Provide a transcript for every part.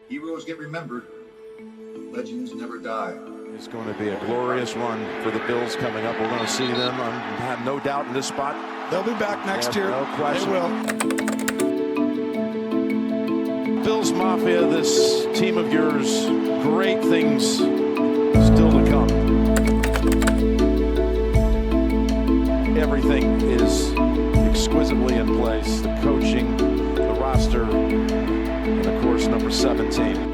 Heroes get remembered, but legends never die. It's going to be a glorious run for the Bills coming up. We're going to see them, I have no doubt, in this spot. They'll be back next year. No question. They will. Bills Mafia, this team of yours, great things still to come. Everything is exquisitely in place. The coaching, the roster, and of course, number 17.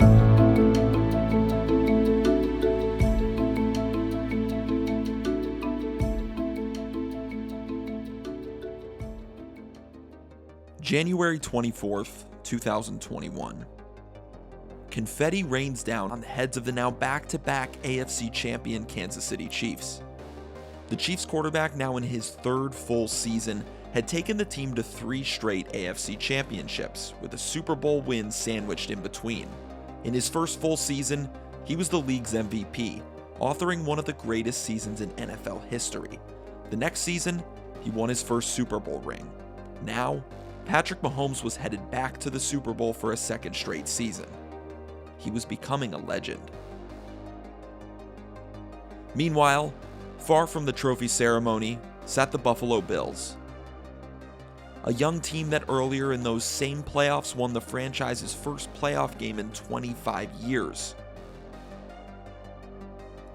January 24th, 2021. Confetti rains down on the heads of the now back-to-back AFC champion Kansas City Chiefs. The Chiefs quarterback, now in his third full season, had taken the team to 3 straight AFC championships, with a Super Bowl win sandwiched in between. In his first full season, he was the league's MVP, authoring one of the greatest seasons in NFL history. The next season, he won his first Super Bowl ring. Now, Patrick Mahomes was headed back to the Super Bowl for a second straight season. He was becoming a legend. Meanwhile, far from the trophy ceremony sat the Buffalo Bills, a young team that earlier in those same playoffs won the franchise's first playoff game in 25 years.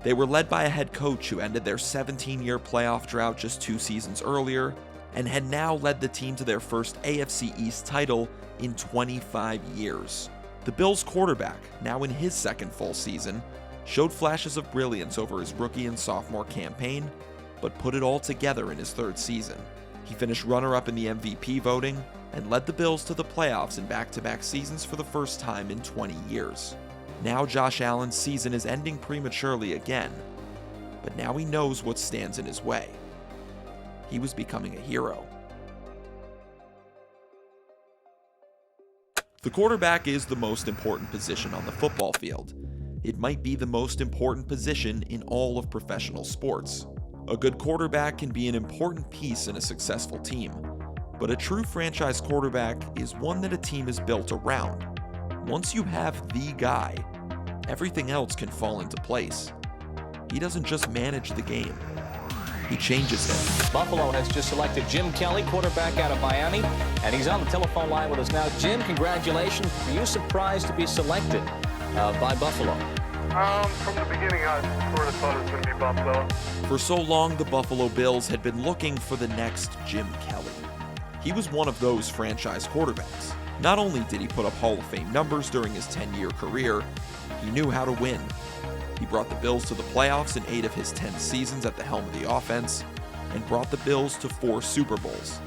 They were led by a head coach who ended their 17-year playoff drought just 2 seasons earlier, and had now led the team to their first AFC East title in 25 years. The Bills quarterback, now in his second full season, showed flashes of brilliance over his rookie and sophomore campaign, but put it all together in his third season. He finished runner-up in the MVP voting and led the Bills to the playoffs in back-to-back seasons for the first time in 20 years. Now Josh Allen's season is ending prematurely again, but now he knows what stands in his way. He was becoming a hero. The quarterback is the most important position on the football field. It might be the most important position in all of professional sports. A good quarterback can be an important piece in a successful team, but a true franchise quarterback is one that a team is built around. Once you have the guy, everything else can fall into place. He doesn't just manage the game. He changes it. Buffalo has just selected Jim Kelly, quarterback out of Miami, and he's on the telephone line with us now. Jim, congratulations. Were you surprised to be selected by Buffalo? From the beginning, I sort of thought it was going to be Buffalo. For so long, the Buffalo Bills had been looking for the next Jim Kelly. He was one of those franchise quarterbacks. Not only did he put up Hall of Fame numbers during his 10-year career, he knew how to win. He brought the Bills to the playoffs in 8 of his 10 seasons at the helm of the offense, and brought the Bills to 4 Super Bowls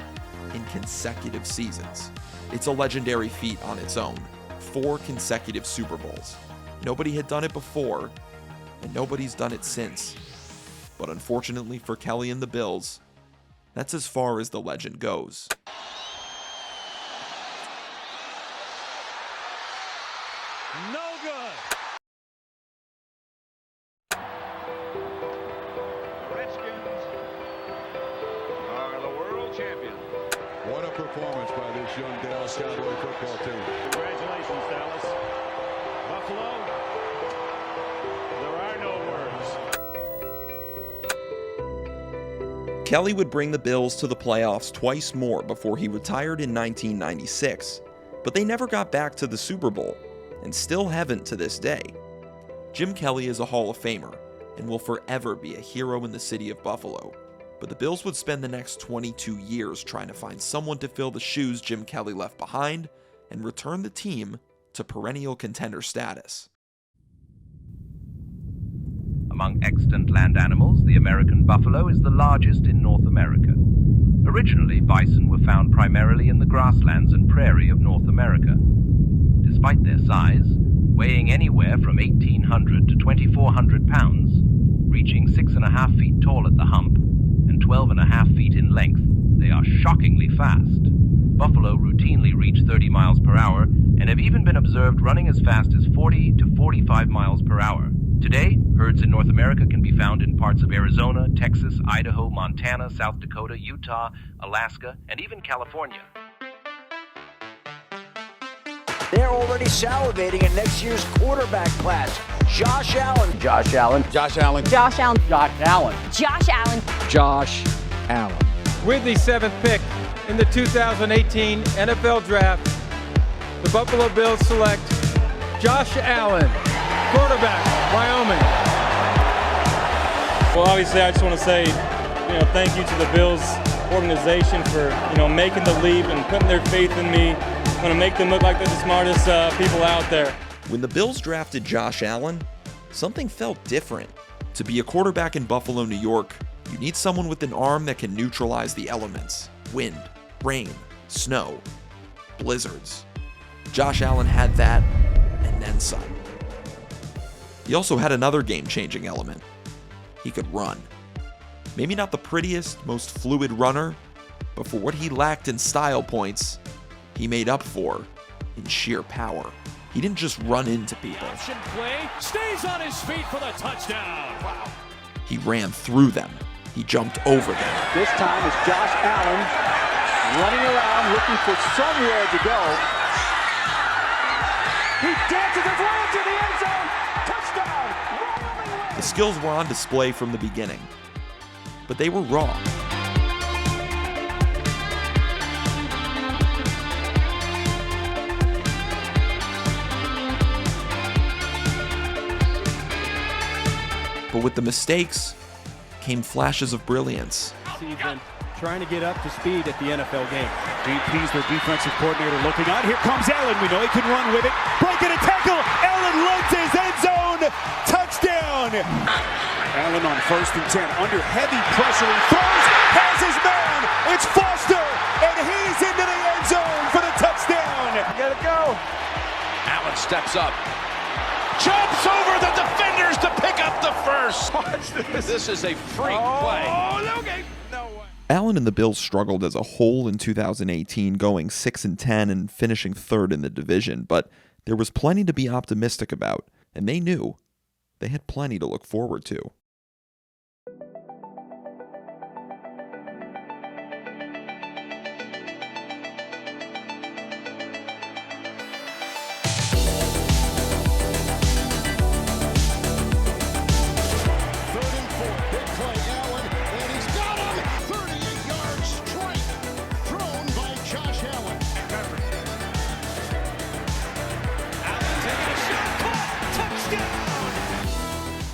in consecutive seasons. It's a legendary feat on its own. 4 consecutive Super Bowls. Nobody had done it before, and nobody's done it since. But unfortunately for Kelly and the Bills, that's as far as the legend goes. No good. The Redskins are the world champions. What a performance by this young Dallas Cowboy football team. Congratulations, Dallas. Buffalo, there are no words. Kelly would bring the Bills to the playoffs twice more before he retired in 1996, but they never got back to the Super Bowl, and still haven't to this day. Jim Kelly is a Hall of Famer, and will forever be a hero in the city of Buffalo, but the Bills would spend the next 22 years trying to find someone to fill the shoes Jim Kelly left behind, and return the team to perennial contender status. Among extant land animals, the American buffalo is the largest in North America. Originally, bison were found primarily in the grasslands and prairie of North America. Despite their size, weighing anywhere from 1,800 to 2,400 pounds, reaching 6.5 feet tall at the hump and 12.5 feet in length, they are shockingly fast. Buffalo routinely reach 30 miles per hour and have even been observed running as fast as 40 to 45 miles per hour. Today, herds in North America can be found in parts of Arizona, Texas, Idaho, Montana, South Dakota, Utah, Alaska, and even California. They're already salivating at next year's quarterback class. Josh Allen. Josh Allen. Josh Allen. Josh Allen. Josh Allen. Josh Allen. Josh Allen. With the 7th pick in the 2018 NFL Draft, the Buffalo Bills select Josh Allen, quarterback, Wyoming. Well, obviously, I just want to say, thank you to the Bills organization for, making the leap and putting their faith in me. I'm going to make them look like they're the smartest people out there. When the Bills drafted Josh Allen, something felt different. To be a quarterback in Buffalo, New York, you need someone with an arm that can neutralize the elements: wind, rain, snow, blizzards. Josh Allen had that, and then some. He also had another game-changing element. He could run. Maybe not the prettiest, most fluid runner, but for what he lacked in style points, he made up for in sheer power. He didn't just run into people. Option play, stays on his feet for the touchdown. Wow. He ran through them. He jumped over them. This time it's Josh Allen running around looking for somewhere to go. He dances his way into the end zone. Touchdown. The skills were on display from the beginning, but they were raw. But with the mistakes came flashes of brilliance. Season, trying to get up to speed at the NFL game. DP's their defensive coordinator looking on. Here comes Allen. We know he can run with it. Breaking a tackle. Allen runs his end zone. Touchdown. Allen on 1st and 10. Under heavy pressure. He throws. Has his man. It's Foster. And he's into the end zone for the touchdown. Gotta go. Allen steps up. Jumps over the defenders to pick up the first. Watch this. This is a freak play. Oh, okay. No way. Allen and the Bills struggled as a whole in 2018, going 6-10 and finishing 3rd in the division, but there was plenty to be optimistic about, and they knew they had plenty to look forward to.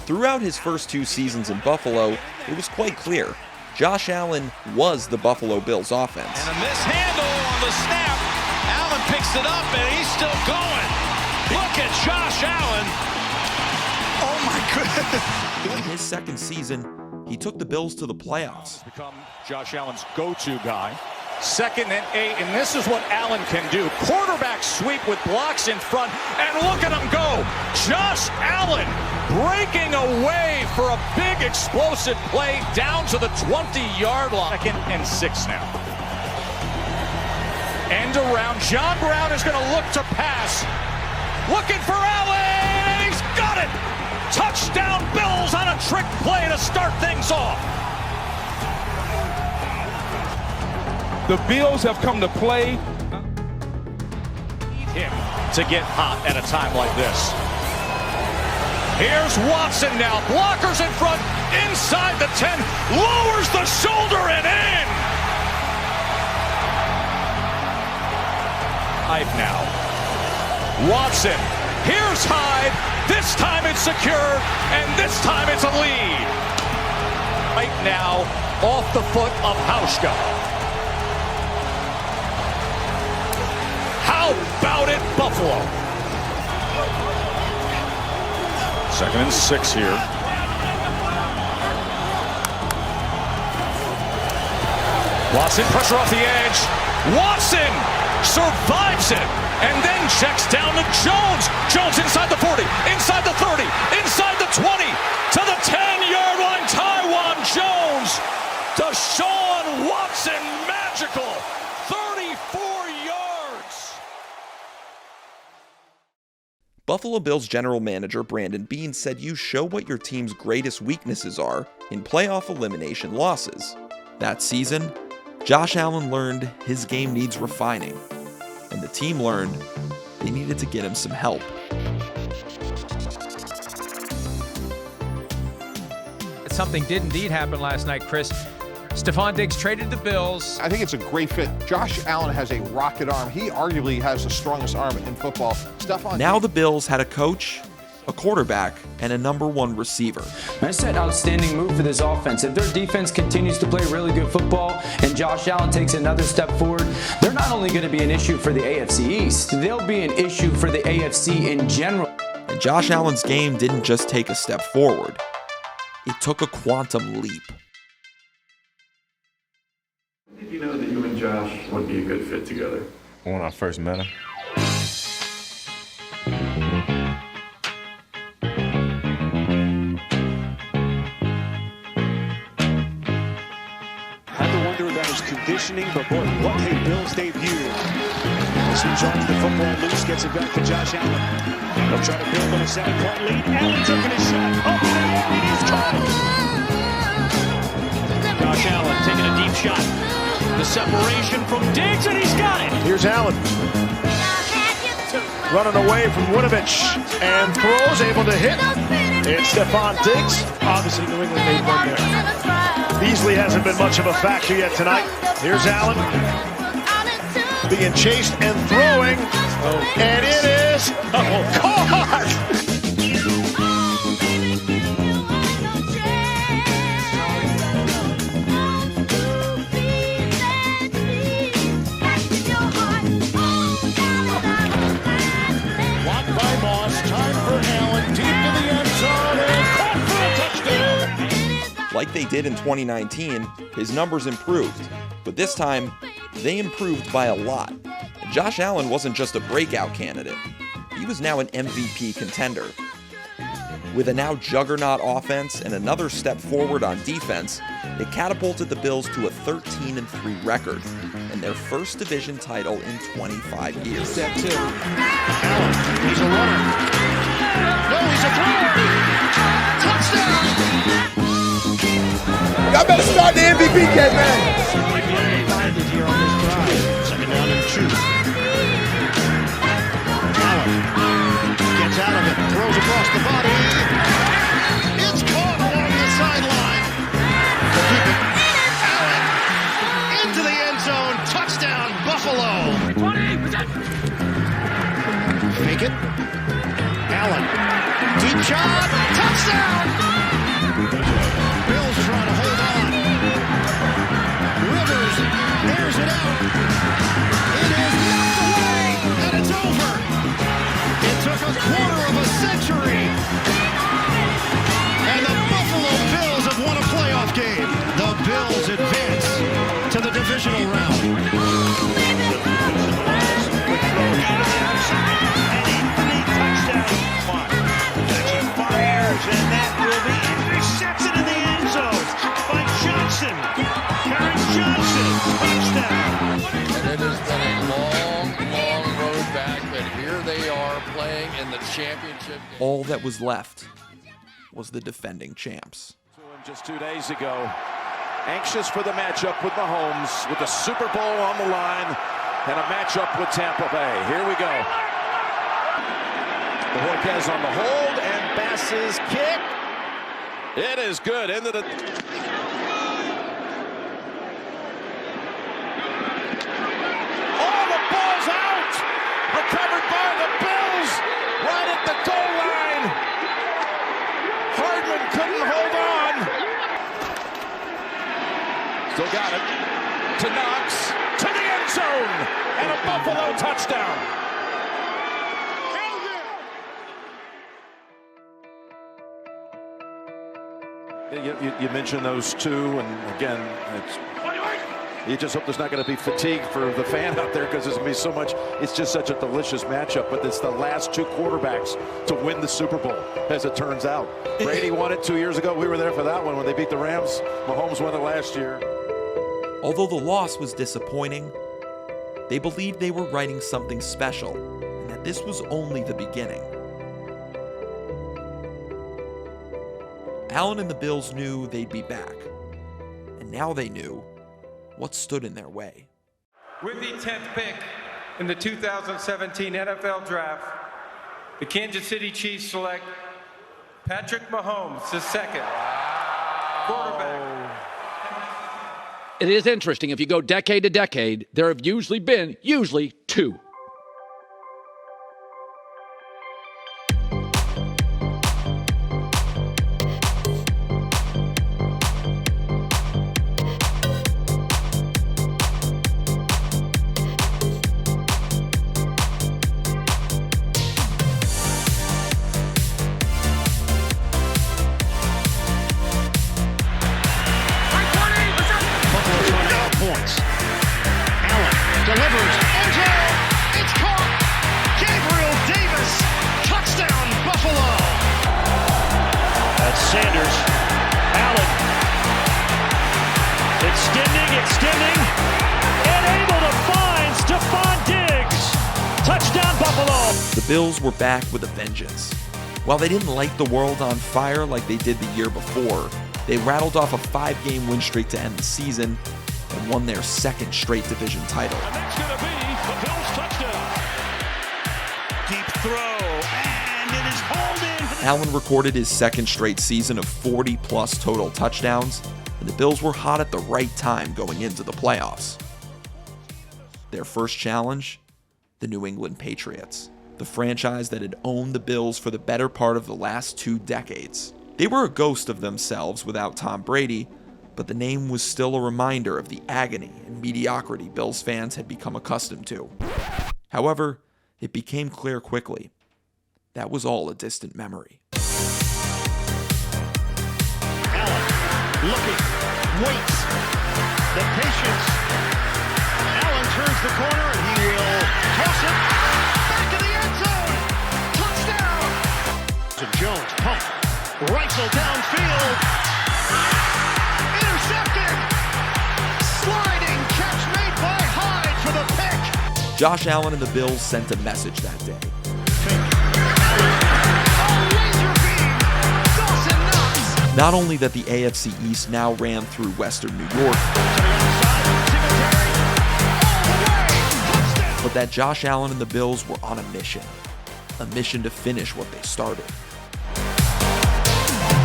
Throughout his first 2 seasons in Buffalo, it was quite clear Josh Allen was the Buffalo Bills offense. And a mishandle on the snap. Allen picks it up and he's still going. Look at Josh Allen. Oh my goodness. In his 2nd season, he took the Bills to the playoffs. Become Josh Allen's go-to guy. 2nd and 8, and this is what Allen can do. Quarterback sweep with blocks in front, and look at him go. Josh Allen breaking away for a big explosive play down to the 20-yard line. 2nd and 6 now. End around. John Brown is going to look to pass. Looking for Allen. He's got it. Touchdown Bills on a trick play to start things off. The Bills have come to play. Need him to get hot at a time like this. Here's Watson now. Blockers in front. Inside the 10. Lowers the shoulder and in. Hyde now. Watson. Here's Hyde. This time it's secured. And this time it's a lead. Right now, off the foot of Hauschka. How about it, Buffalo? 2nd and 6 here. Watson, pressure off the edge. Watson survives it and then checks down to Jones. Jones inside the 40, inside the 30, inside the 20, to the 10-yard line. Taiwan Jones. Deshaun Watson, magical. 34 yards. Buffalo Bills general manager Brandon Beane said you show what your team's greatest weaknesses are in playoff elimination losses. That season, Josh Allen learned his game needs refining, and the team learned they needed to get him some help. Something did indeed happen last night, Chris. Stephon Diggs traded the Bills. I think it's a great fit. Josh Allen has a rocket arm. He arguably has the strongest arm in football. Now the Bills had a coach, a quarterback, and a #1 receiver. That's an outstanding move for this offense. If their defense continues to play really good football and Josh Allen takes another step forward, they're not only going to be an issue for the AFC East, they'll be an issue for the AFC in general. And Josh Allen's game didn't just take a step forward. It took a quantum leap. Did you know that you and Josh would be a good fit together? When I first met him. Had to wonder about his conditioning, but boy, what a Bills debut. As he joins the football loose, gets it back to Josh Allen. They'll try to build on a 7-point lead. Allen took his shot. Oh, it is called. Josh Allen taking a deep shot. The separation from Diggs, and he's got it. Here's Allen. Running away from Winovich. And throws, able to hit. It's Stephon Diggs. Obviously, New England made one there. Beasley hasn't been much of a factor yet tonight. Here's Allen. Being chased and throwing. And it is caught! Blocked by Moss. Time for Allen. Deep to the end zone. And caught for a touchdown. Like they did in 2019, his numbers improved. But this time, they improved by a lot. And Josh Allen wasn't just a breakout candidate. He was now an MVP contender. With a now juggernaut offense and another step forward on defense, it catapulted the Bills to a 13-3 record and their first division title in 25 years. Step two. Allen, he's a runner. No, he's a thrower. Touchdown! Y'all better start the MVP campaign. Second down and 2. Allen gets out of it, throws across the body. It's caught along the sideline. Keep it. Allen into the end zone. Touchdown, Buffalo. Fake it. Allen. Deep shot. Touchdown. Bills trying to hold on. Rivers airs it out. It is knocked away, and it's over. It took a quarter of a century, and the Buffalo Bills have won a playoff game. The Bills advance to the divisional round. Quick throw into the outside, and incomplete touchdown. He fires, and that will be intercepted in the end zone by Johnson. Johnson, touchdown! And it has been a long, long road back, but here they are playing in the championship game. All that was left was the defending champs. Just 2 days ago, anxious for the matchup with Mahomes, with the Super Bowl on the line, and a matchup with Tampa Bay. Here we go. The Jorquez on the hold, and Bass's kick. It is good into the... Recovered by the Bills right at the goal line. Hardman couldn't hold on. Still got it. To Knox. To the end zone. And a Buffalo touchdown. You mentioned those two, and again, you just hope there's not going to be fatigue for the fan out there, because there's going to be so much. It's just such a delicious matchup, but it's the last two quarterbacks to win the Super Bowl, as it turns out. Brady won it 2 years ago. We were there for that one when they beat the Rams. Mahomes won it last year. Although the loss was disappointing, they believed they were writing something special, and that this was only the beginning. Allen and the Bills knew they'd be back, and now they knew what stood in their way. With the 10th pick In the 2017 NFL Draft, the Kansas City Chiefs select Patrick Mahomes, the second quarterback. It is interesting. If you go decade to decade, there have usually been two. Delivers, end zone, it's caught! Gabriel Davis, touchdown Buffalo! That's Sanders, Allen, extending, and able to find Stephon Diggs! Touchdown Buffalo! The Bills were back with a vengeance. While they didn't light the world on fire like they did the year before, they rattled off a 5-game win streak to end the season and won their second straight division title. And that's going to be the Bills' touchdown. Deep throw, and it is hauled in. Allen recorded his second straight season of 40-plus total touchdowns, and the Bills were hot at the right time going into the playoffs. Their first challenge? The New England Patriots, the franchise that had owned the Bills for the better part of the last 2 decades. They were a ghost of themselves without Tom Brady, but the name was still a reminder of the agony and mediocrity Bills fans had become accustomed to. However, it became clear quickly that was all a distant memory. Allen looking, waits, the patience. Allen turns the corner and he will toss it back in the end zone. Touchdown! To Jones, pump, Reisel downfield. Intercepted! Sliding catch made by Hyde for the pick! Josh Allen and the Bills sent a message that day. Not only that the AFC East now ran through Western New York, but that Josh Allen and the Bills were on a mission to finish what they started.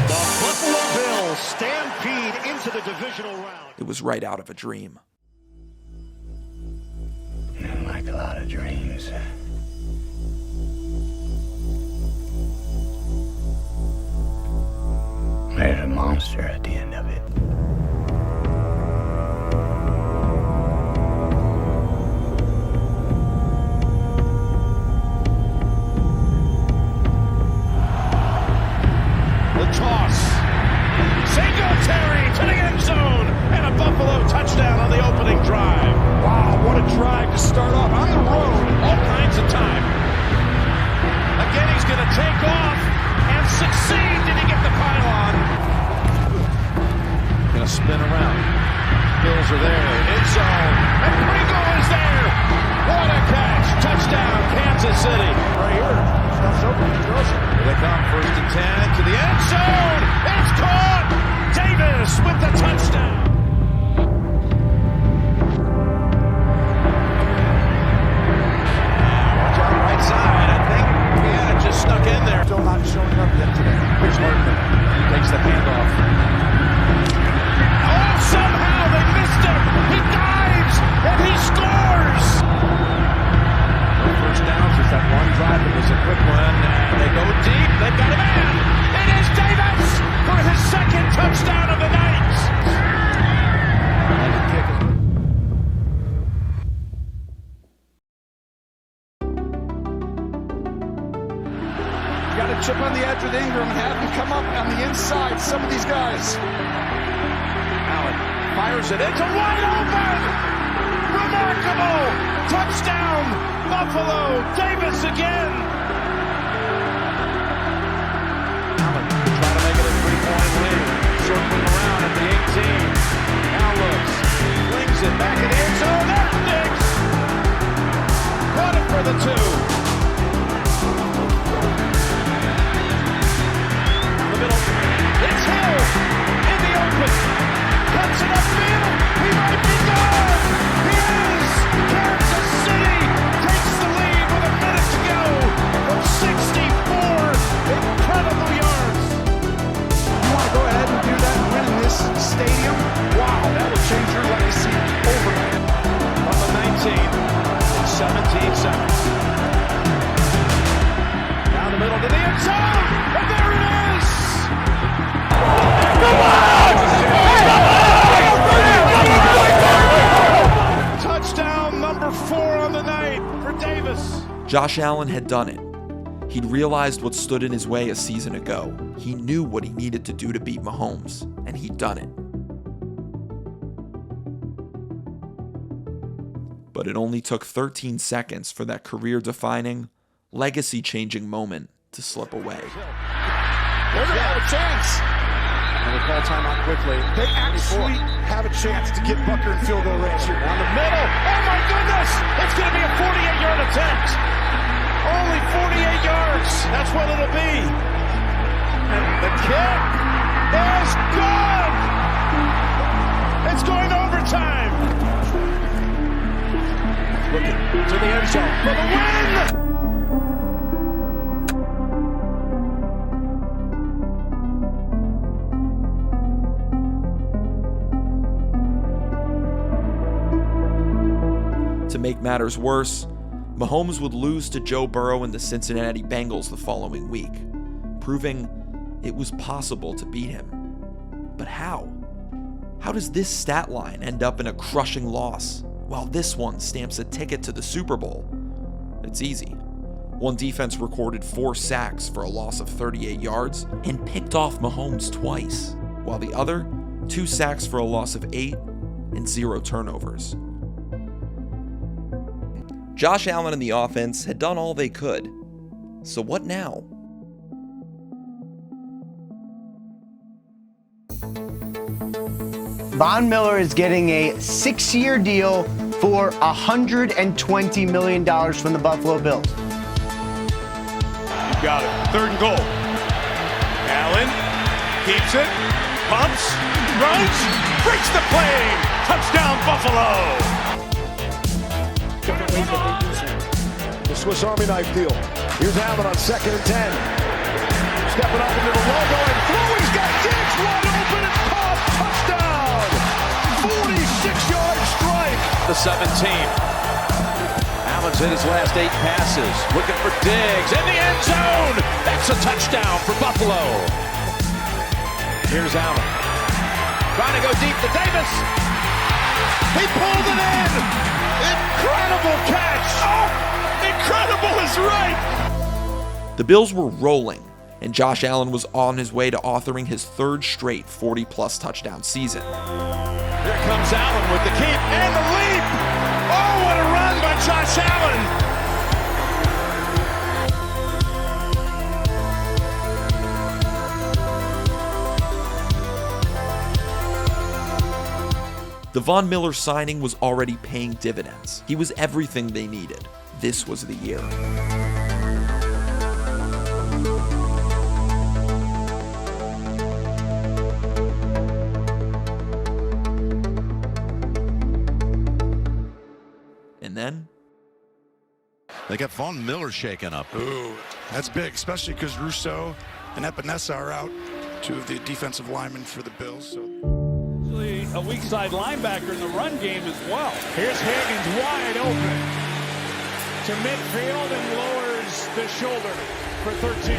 Buffalo Bills stampede into the divisional round. It was right out of a dream. Like a lot of dreams. There's a monster at the end of it. The toss. Singletary to the end zone. And a Buffalo touchdown on the opening drive. Wow, what a drive to start off. On the road, all kinds of time. Again, he's going to take off and succeed. Did he get the pylon? Going to spin around. Bills are there. End zone. And Pringle is there. What a catch. Touchdown, Kansas City. Right here. Stuff's open. He throws it. Here they come. 1st and 10 to the end zone. It's caught. Davis with the touchdown. Watch out right side. I think, yeah, it just snuck in there. Still not showing up yet today. Here's Hartman. He takes the handoff. Oh, somehow they missed him. He dives and he scores. No first downs. Just that one drive. It was a quick one. And they go deep. They've got a man. It is Davis for his second touchdown of the night. And the kick is... Got a chip on the edge with Ingram and have him come up on the inside. Some of these guys. Allen fires it. It's a wide open. Remarkable. Touchdown. Buffalo. Davis again. Allen trying to make it a 3-point lead. Circling around at the 18. Now looks. Flings it back in the end zone. There's Diggs. Caught it for the 2. It's Hill in the open. Cuts it upfield. He might be gone. He is. Kansas City 17 seconds. Down the middle to the end zone, and there it is! Touchdown number 4 on the night for Davis. Josh Allen had done it. He'd realized what stood in his way a season ago. He knew what he needed to do to beat Mahomes, and he'd done it. But it only took 13 seconds for that career-defining, legacy-changing moment to slip away. They're going to have a chance. And they call timeout quickly. They actually have a chance to get Bucker in field goal range here. Down the middle. Oh, my goodness. It's going to be a 48-yard attempt. Only 48 yards. That's what it'll be. And the kick is good. It's going to overtime. Looking to the end zone for the win. To make matters worse, Mahomes would lose to Joe Burrow and the Cincinnati Bengals the following week, proving it was possible to beat him. But how? How does this stat line end up in a crushing loss, while this one stamps a ticket to the Super Bowl? It's easy. One defense recorded 4 sacks for a loss of 38 yards and picked off Mahomes twice, while the other, 2 sacks for a loss of 8 and 0 turnovers. Josh Allen and the offense had done all they could. So what now? Von Miller is getting a 6-year deal for $120 million from the Buffalo Bills. You got it. 3rd and goal. Allen keeps it, pumps, runs, breaks the plane. Touchdown, Buffalo. Different ways that they use him. The Swiss Army knife deal. Here's Allen on 2nd and 10. Stepping up into the logo and throw. He's got Diggs wide open and caught. Touchdown. 46-yard strike. The 17. Allen's hit his last 8 passes. Looking for Diggs in the end zone. That's a touchdown for Buffalo. Here's Allen. Trying to go deep to Davis. He pulled it in. Incredible catch. Oh, incredible is right. The Bills were rolling, and Josh Allen was on his way to authoring his 3rd straight 40-plus touchdown season. Here comes Allen with the keep and the leap. Oh, what a run by Josh Allen. The Von Miller signing was already paying dividends. He was everything they needed. This was the year. And then they got Von Miller shaken up. Ooh, that's big, especially because Rousseau and Epinesa are out, 2 of the defensive linemen for the Bills. So. A weak side linebacker in the run game as well. Here's Higgins wide open to midfield and lowers the shoulder for 13.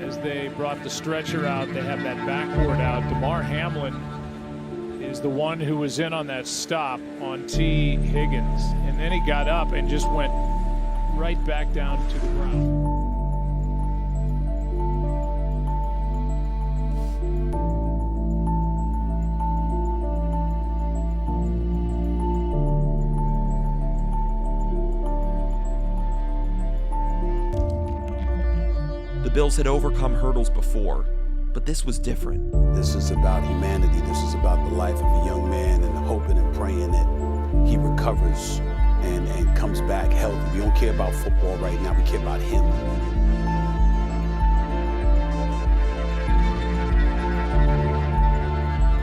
As they brought the stretcher out, they have that backboard out. Damar Hamlin is the one who was in on that stop on T. Higgins. And then he got up and just went right back down to the ground. the Bills had overcome hurdles before, but this was different. This is about humanity. This is about the life of a young man, and hoping and praying that he recovers and comes back healthy. We don't care about football right now. We care about him.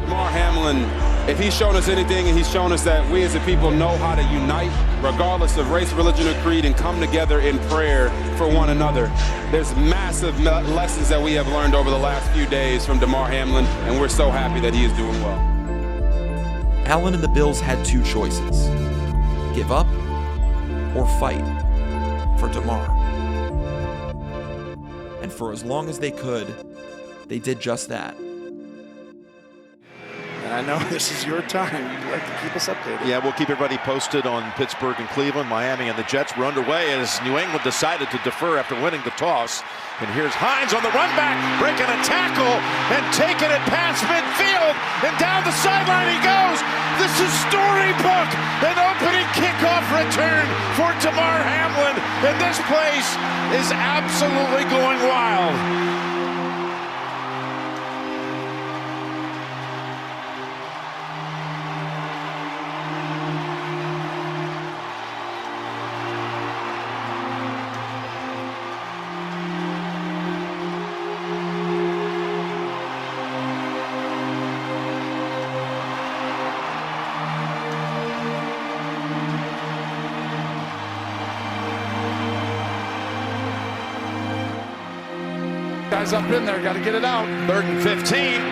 Damar Hamlin, if he's shown us anything, and he's shown us that we as a people know how to unite, regardless of race, religion, or creed, and come together in prayer for one another. There's massive lessons that we have learned over the last few days from Damar Hamlin, and we're so happy that he is doing well. Allen and the Bills had two choices. give up or fight for DeMar. And for as long as they could, they did just that. And I know this is your time. You'd like to keep us updated. Yeah, we'll keep everybody posted on Pittsburgh and Cleveland, Miami, and the Jets. We're underway as New England decided to defer after winning the toss. And here's Hines on the run back, breaking a tackle and taking it past midfield. And down the sideline he goes. This is storybook. An opening kickoff return for Damar Hamlin. And this place is absolutely going wild. Guys up in there, got to get it out. 3rd and 15.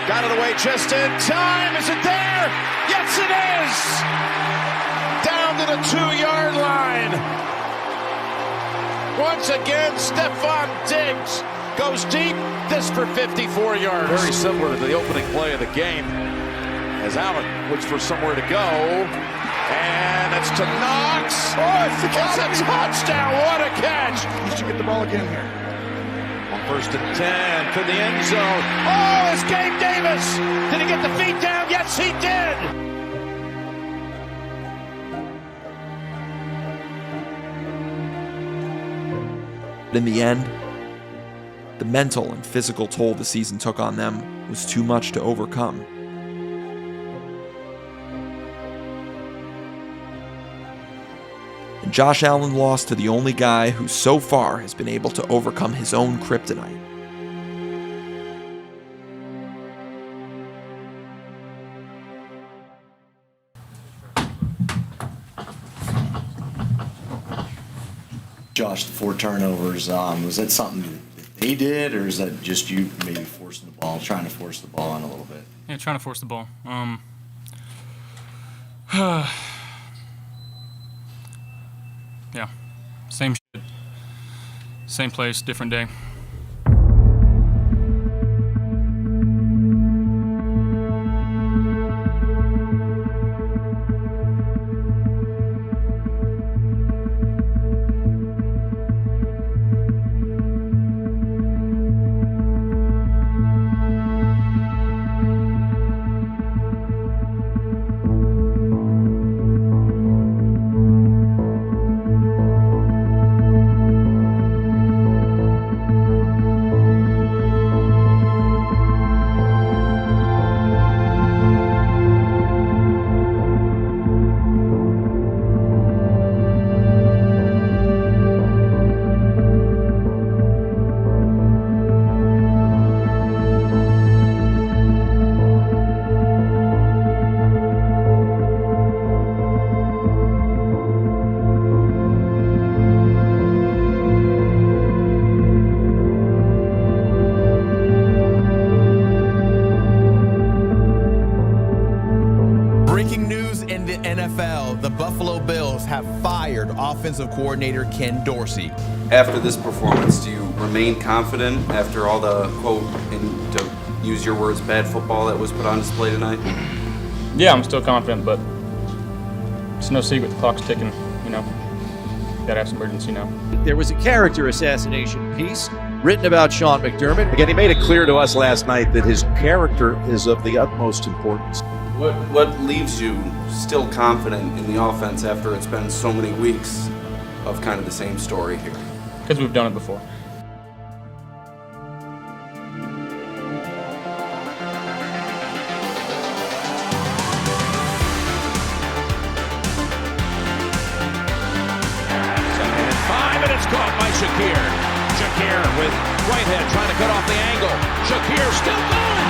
Got it away just in time. Is it there? Yes, it is. Down to the 2-yard line. Once again, Stephon Diggs goes deep. This for 54 yards. Very similar to the opening play of the game. As Allen looks for somewhere to go. And it's to Knox. Oh, it's a touchdown. What a catch. You should get the ball again here. 1st and 10 to the end zone. Oh, it's Gabe Davis. Did he get the feet down? Yes, he did. But in the end, the mental and physical toll the season took on them was too much to overcome. And Josh Allen lost to the only guy who so far has been able to overcome his own kryptonite. Josh, the 4 turnovers, was that something that they did, or is that just you maybe forcing the ball, trying to force the ball in a little bit? Yeah, trying to force the ball. Yeah, same shit. Same place, different day. Offensive coordinator Ken Dorsey. After this performance, do you remain confident after all the, quote, and to use your words, bad football that was put on display tonight? Yeah, I'm still confident, but it's no secret the clock's ticking, you know. Gotta have some urgency now. There was a character assassination piece written about Sean McDermott. Again, he made it clear to us last night that his character is of the utmost importance. What leaves you still confident in the offense after it's been so many weeks of kind of the same story here? Because we've done it before. Caught by Shakir. Shakir with right hand trying to cut off the angle. Shakir still going.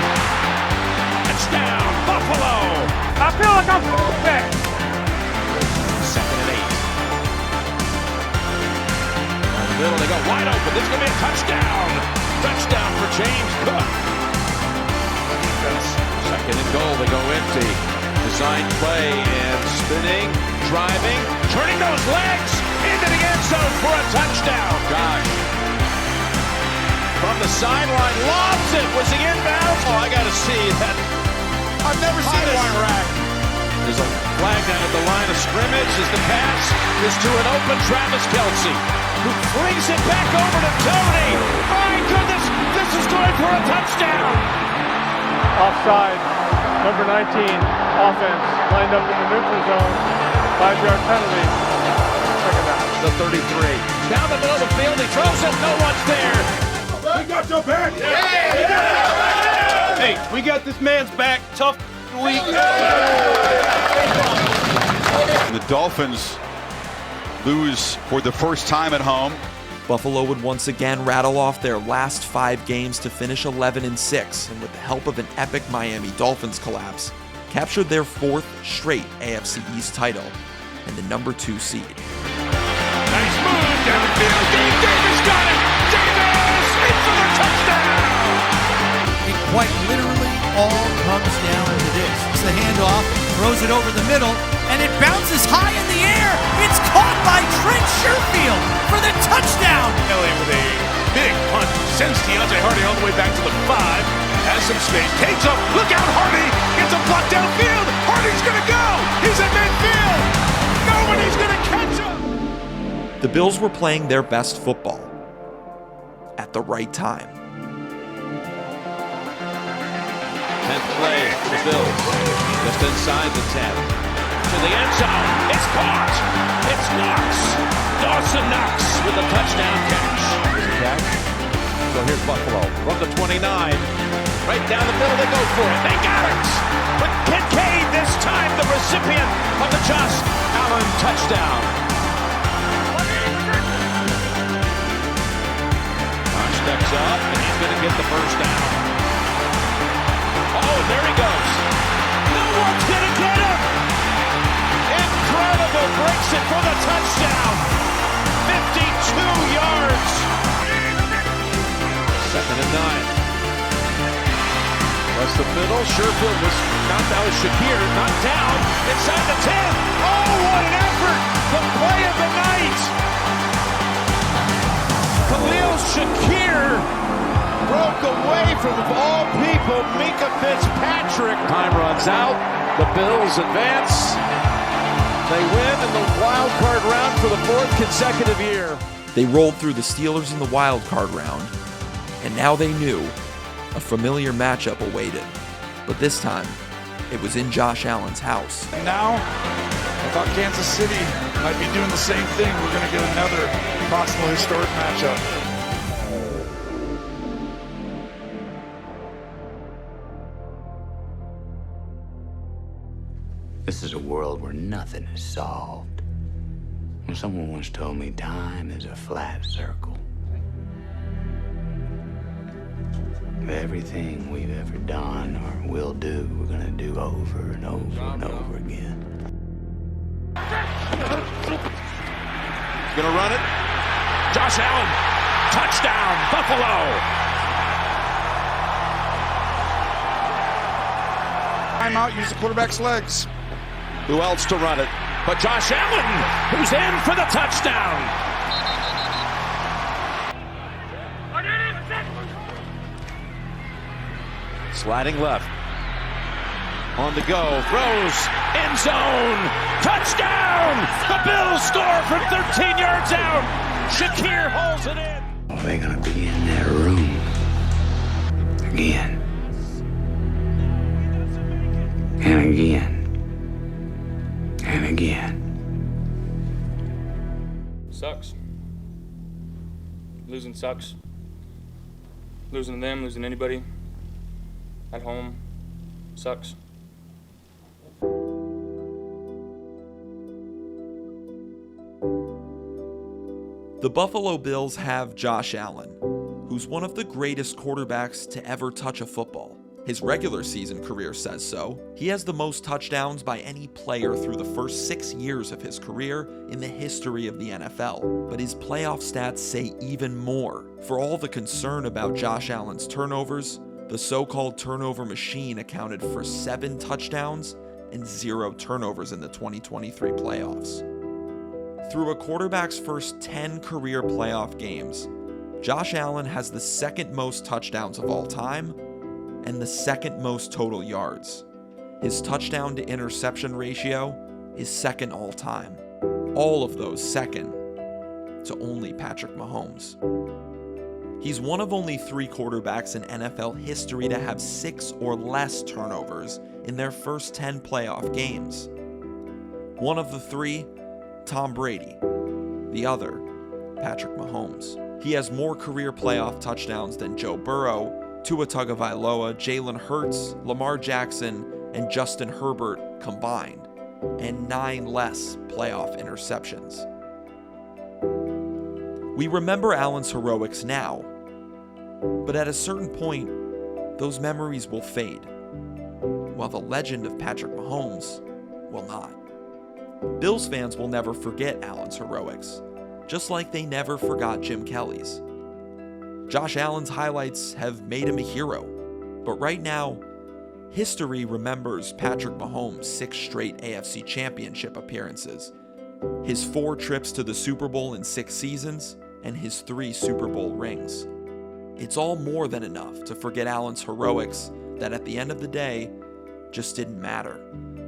It's down. Buffalo. I feel like I'm back. 2nd and 8. In the middle, they go wide open. This is going to be a touchdown. Touchdown for James Cook. 2nd and goal. They go empty. Design play and spinning. driving, turning those legs into the end zone for a touchdown. Josh. From the sideline, lobs it. Was he inbounds? Oh, I got to see that. I've never seen this. Rack. There's a flag down at the line of scrimmage as the pass is to an open Travis Kelce, who flings it back over to Tony. My goodness, this is going for a touchdown. Offside, number 19, offense, lined up in the neutral zone, 5-yard penalty, second down. The 33, down the middle of the field, he throws it, no one's there. We got your back. Hey, we got this man's back. Tough week. The Dolphins lose for the first time at home. Buffalo would once again rattle off their last 5 games to finish 11-6, and with the help of an epic Miami Dolphins collapse, captured their 4th straight AFC East title and the number 2 seed. Nice move down the field. Davis got it. Davis in for the touchdown. It quite literally all comes down to this. It's the handoff, throws it over the middle, and it bounces high in the air. It's caught by Trent Sherfield for the touchdown. Elliott with a big punt sends Deontay Hardy all the way back to the 5. Has some space. Takes up. Look out, Hardy. Gets a block downfield. Hardy's going to go. He's at midfield. Nobody's going to catch him. The Bills were playing their best football at the right time. 10th play for the Bills. Just inside the 10. To the end zone. It's caught. It's Knox. Dawson Knox with a touchdown catch. So here's Buffalo from the 29. Right down the middle, they go for it. They got it. But Kincaid this time the recipient of the Josh Allen touchdown. Josh steps up and he's going to get the first down. Oh, there he goes. No one's going to get him. Incredible, breaks it for the touchdown. 52 yards. 2nd and 9. Plus the middle. Sherfield was knocked out. Shakir knocked down inside the 10. Oh, what an effort. The play of the night. Khalil Shakir broke away from, of all people, Minkah Fitzpatrick. Time runs out. The Bills advance. They win in the wild card round for the 4th consecutive year. They rolled through the Steelers in the wild card round, and now they knew a familiar matchup awaited. But this time, it was in Josh Allen's house. And now, I thought Kansas City might be doing the same thing. We're going to get another possible historic matchup. This is a world where nothing is solved. When someone once told me time is a flat circle. Everything we've ever done or will do, we're gonna do over and over and over again. He's gonna run it. Josh Allen, touchdown, Buffalo. Timeout, use the quarterback's legs. Who else to run it but Josh Allen, who's in for the touchdown. Sliding left. On the go, throws, end zone, touchdown! The Bills score from 13 yards out. Shakir holds it in. Oh, they're gonna be in that room again. And again. And again. Sucks. Losing sucks. Losing to them, losing to anybody. At home. Sucks. The Buffalo Bills have Josh Allen, who's one of the greatest quarterbacks to ever touch a football. His regular season career says so. He has the most touchdowns by any player through the first 6 years of his career in the history of the NFL. But his playoff stats say even more. For all the concern about Josh Allen's turnovers, the so-called turnover machine accounted for 7 touchdowns and 0 turnovers in the 2023 playoffs. Through a quarterback's first 10 career playoff games, Josh Allen has the second most touchdowns of all time and the second most total yards. His touchdown to interception ratio is second all time. All of those second to only Patrick Mahomes. He's one of only 3 quarterbacks in NFL history to have 6 or less turnovers in their first 10 playoff games. One of the 3, Tom Brady. The other, Patrick Mahomes. He has more career playoff touchdowns than Joe Burrow, Tua Tagovailoa, Jalen Hurts, Lamar Jackson, and Justin Herbert combined, and 9 less playoff interceptions. We remember Allen's heroics now, but at a certain point, those memories will fade, while the legend of Patrick Mahomes will not. Bills fans will never forget Allen's heroics, just like they never forgot Jim Kelly's. Josh Allen's highlights have made him a hero, but right now, history remembers Patrick Mahomes' 6 straight AFC Championship appearances, his 4 trips to the Super Bowl in 6 seasons, and his 3 Super Bowl rings. It's all more than enough to forget Allen's heroics that at the end of the day just didn't matter.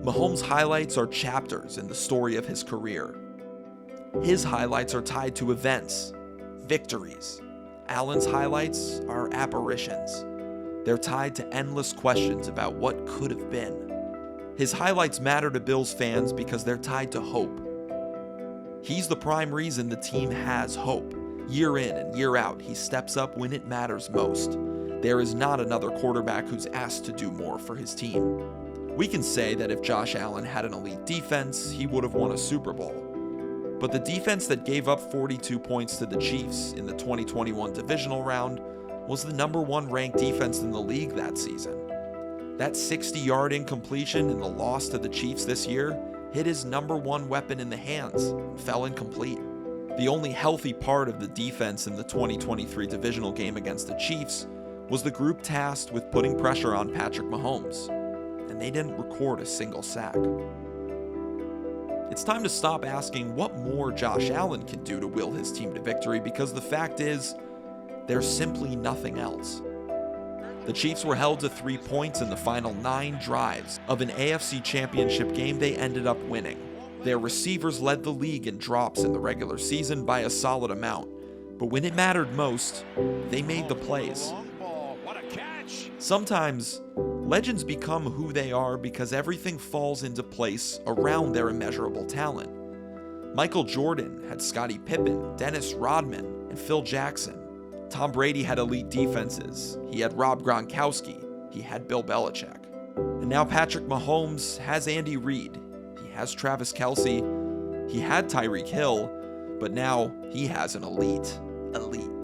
Mahomes' highlights are chapters in the story of his career. His highlights are tied to events, victories. Allen's highlights are apparitions. They're tied to endless questions about what could have been. His highlights matter to Bills fans because they're tied to hope. He's the prime reason the team has hope. Year in and year out, he steps up when it matters most. There is not another quarterback who's asked to do more for his team. We can say that if Josh Allen had an elite defense, he would have won a Super Bowl. But the defense that gave up 42 points to the Chiefs in the 2021 divisional round was the #1 ranked defense in the league that season. That 60-yard incompletion in the loss to the Chiefs this year hit his #1 weapon in the hands and fell incomplete. The only healthy part of the defense in the 2023 divisional game against the Chiefs was the group tasked with putting pressure on Patrick Mahomes, and they didn't record a single sack. It's time to stop asking what more Josh Allen can do to will his team to victory, because the fact is, there's simply nothing else. The Chiefs were held to 3 points in the final 9 drives of an AFC Championship game they ended up winning. Their receivers led the league in drops in the regular season by a solid amount, but when it mattered most, they made the plays. Sometimes, legends become who they are because everything falls into place around their immeasurable talent. Michael Jordan had Scottie Pippen, Dennis Rodman, and Phil Jackson. Tom Brady had elite defenses. He had Rob Gronkowski. He had Bill Belichick. And now Patrick Mahomes has Andy Reid. He has Travis Kelce. He had Tyreek Hill, but now he has an elite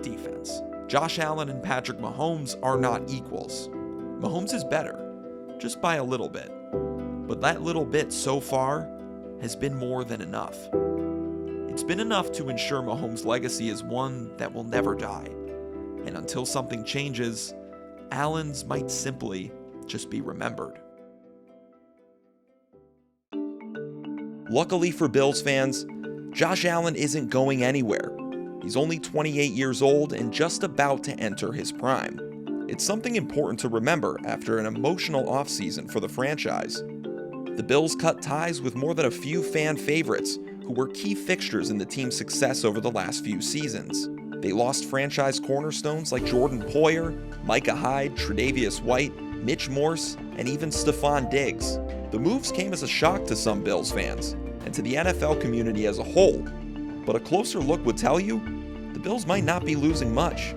defense. Josh Allen and Patrick Mahomes are not equals. Mahomes is better, just by a little bit. But that little bit so far has been more than enough. It's been enough to ensure Mahomes' legacy is one that will never die. And until something changes, Allen's might simply just be remembered. Luckily for Bills fans, Josh Allen isn't going anywhere. He's only 28 years old and just about to enter his prime. It's something important to remember after an emotional offseason for the franchise. The Bills cut ties with more than a few fan favorites who were key fixtures in the team's success over the last few seasons. They lost franchise cornerstones like Jordan Poyer, Micah Hyde, Tre'Davious White, Mitch Morse, and even Stephon Diggs. The moves came as a shock to some Bills fans, and to the NFL community as a whole. But a closer look would tell you, the Bills might not be losing much.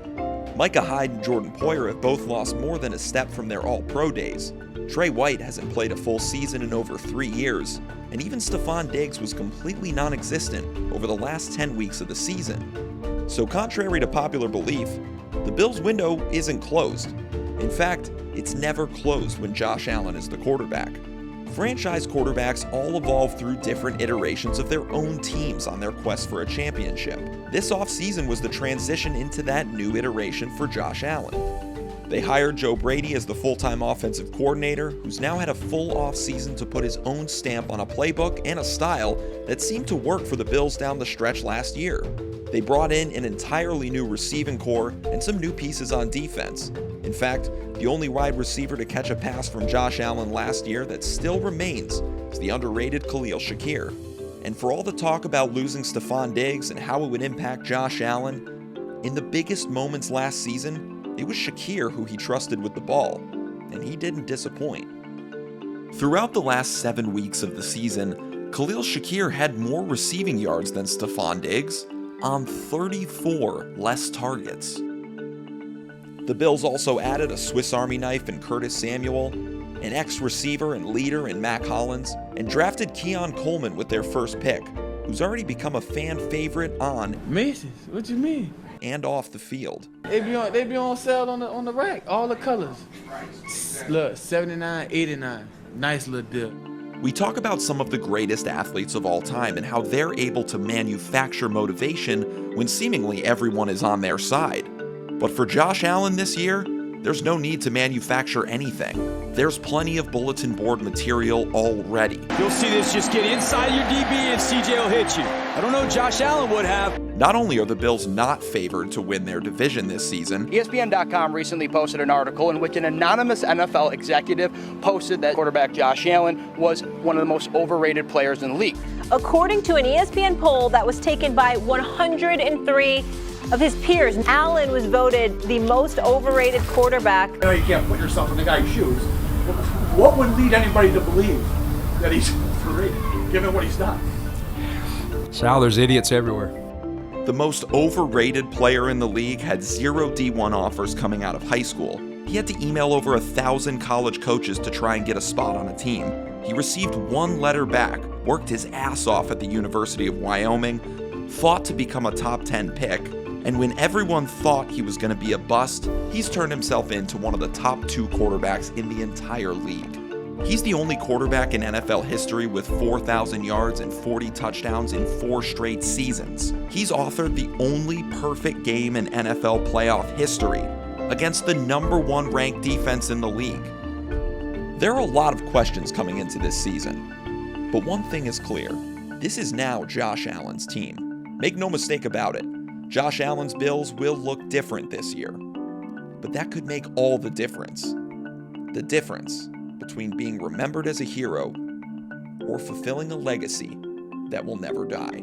Micah Hyde and Jordan Poyer have both lost more than a step from their All-Pro days. Trey White hasn't played a full season in over 3 years, and even Stephon Diggs was completely non-existent over the last 10 weeks of the season. So contrary to popular belief, the Bills' window isn't closed. In fact, it's never closed when Josh Allen is the quarterback. Franchise quarterbacks all evolve through different iterations of their own teams on their quest for a championship. This offseason was the transition into that new iteration for Josh Allen. They hired Joe Brady as the full-time offensive coordinator, who's now had a full offseason to put his own stamp on a playbook and a style that seemed to work for the Bills down the stretch last year. They brought in an entirely new receiving core and some new pieces on defense. In fact, the only wide receiver to catch a pass from Josh Allen last year that still remains is the underrated Khalil Shakir. And for all the talk about losing Stephon Diggs and how it would impact Josh Allen, in the biggest moments last season, it was Shakir who he trusted with the ball, and he didn't disappoint. Throughout the last 7 weeks of the season, Khalil Shakir had more receiving yards than Stephon Diggs on 34 less targets. The Bills also added a Swiss Army knife in Curtis Samuel, an ex-receiver and leader in Mac Hollins, and drafted Keon Coleman with their first pick, who's already become a fan favorite on Macy's, what you mean? And off the field. They be on sale on the rack, all the colors. Look, $79, $89, nice little deal. We talk about some of the greatest athletes of all time and how they're able to manufacture motivation when seemingly everyone is on their side. But for Josh Allen this year, there's no need to manufacture anything. There's plenty of bulletin board material already. You'll see this just get inside your DB and CJ will hit you. I don't know Josh Allen would have. Not only are the Bills not favored to win their division this season, ESPN.com recently posted an article in which an anonymous NFL executive posted that quarterback Josh Allen was one of the most overrated players in the league. According to an ESPN poll that was taken by 103 of his peers, Allen was voted the most overrated quarterback. I know you can't put yourself in the guy's shoes. What would lead anybody to believe that he's overrated, given what he's done? Sal, there's idiots everywhere. The most overrated player in the league had 0 D1 offers coming out of high school. He had to email over 1,000 college coaches to try and get a spot on a team. He received 1 letter back, worked his ass off at the University of Wyoming, fought to become a top 10 pick, and when everyone thought he was going to be a bust, he's turned himself into one of the top 2 quarterbacks in the entire league. He's the only quarterback in NFL history with 4,000 yards and 40 touchdowns in 4 straight seasons. He's authored the only perfect game in NFL playoff history against the #1 ranked defense in the league. There are a lot of questions coming into this season, but one thing is clear. This is now Josh Allen's team. Make no mistake about it. Josh Allen's Bills will look different this year. But that could make all the difference. The difference between being remembered as a hero or fulfilling a legacy that will never die.